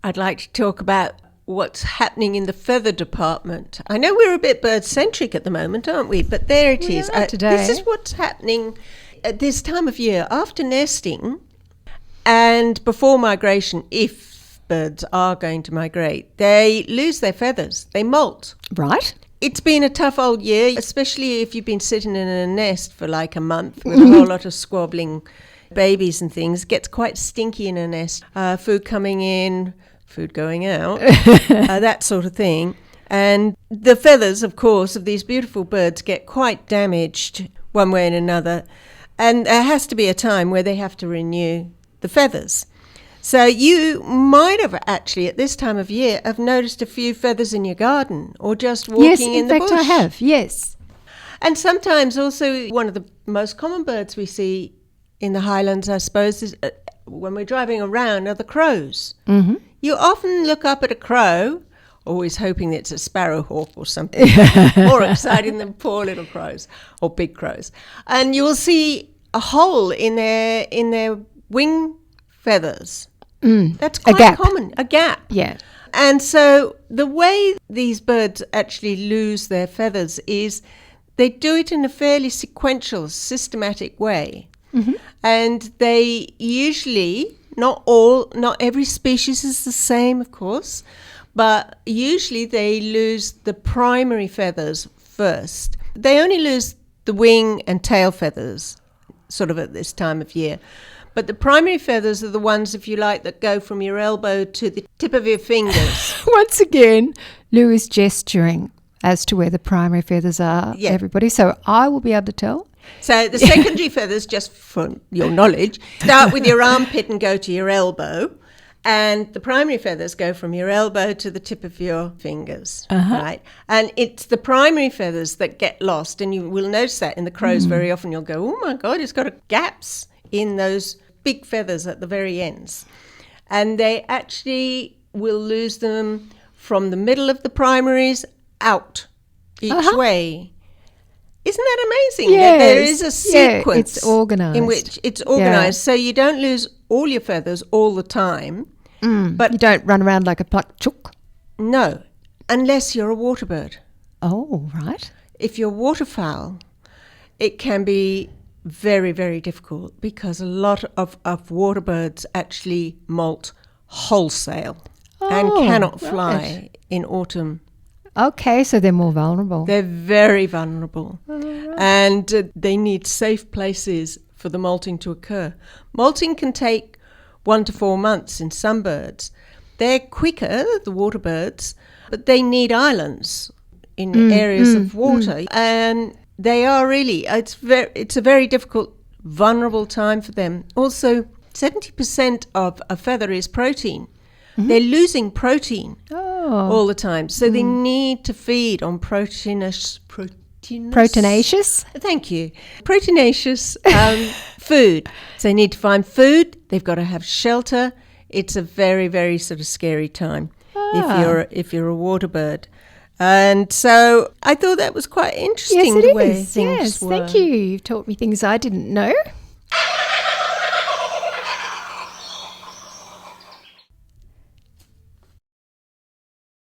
I'd like to talk about what's happening in the feather department. I know we're a bit bird-centric at the moment, aren't we? But there it is. Today. This is what's happening at this time of year. After nesting and before migration, if birds are going to migrate, they lose their feathers. They molt. Right. It's been a tough old year, especially if you've been sitting in a nest for like a month with a whole lot of squabbling babies and things. It gets quite stinky in a nest. Food coming in, food going out, that sort of thing. And the feathers, of course, of these beautiful birds get quite damaged one way and another. And there has to be a time where they have to renew the feathers. So you might have actually, at this time of year, have noticed a few feathers in your garden or just walking in the bush. Yes, in fact I have, yes. And sometimes also one of the most common birds we see in the highlands, I suppose, is when we're driving around are the crows. Mm-hmm. You often look up at a crow, always hoping that it's a sparrowhawk or something, more exciting than poor little crows or big crows. And you will see a hole in their wing feathers. That's quite common. A gap. Yeah. And so the way these birds actually lose their feathers is they do it in a fairly sequential, systematic way. Mm-hmm. And they usually, not every species is the same, of course, but usually they lose the primary feathers first. They only lose the wing and tail feathers sort of at this time of year. But the primary feathers are the ones, if you like, that go from your elbow to the tip of your fingers. Once again, Lou is gesturing as to where the primary feathers are, everybody. So I will be able to tell. So the secondary feathers, just for your knowledge, start with your armpit and go to your elbow. And the primary feathers go from your elbow to the tip of your fingers, right? And it's the primary feathers that get lost. And you will notice that in the crows very often. You'll go, oh, my God, it's got gaps in those big feathers at the very ends. And they actually will lose them from the middle of the primaries out each way. Isn't that amazing? Yes. There is a sequence it's organised. in which it's organised. So you don't lose all your feathers all the time. But you don't run around like a plucked chook? No, unless you're a water bird. Oh, right. If you're waterfowl, it can be very, very difficult because a lot of water birds actually molt wholesale and cannot fly in autumn. Okay, so they're more vulnerable. They're very vulnerable. And they need safe places for the molting to occur. Molting can take 1 to 4 months in some birds. They're quicker, the water birds, but they need islands in areas of water. And they are really, it's a very difficult, vulnerable time for them. Also, 70% of a feather is protein. They're losing protein all the time. So they need to feed on proteinaceous. Thank you. Proteinaceous food. So they need to find food. They've got to have shelter. It's a very, very sort of scary time if you're a water bird. And so I thought that was quite interesting the way things were. Thank you. You've taught me things I didn't know.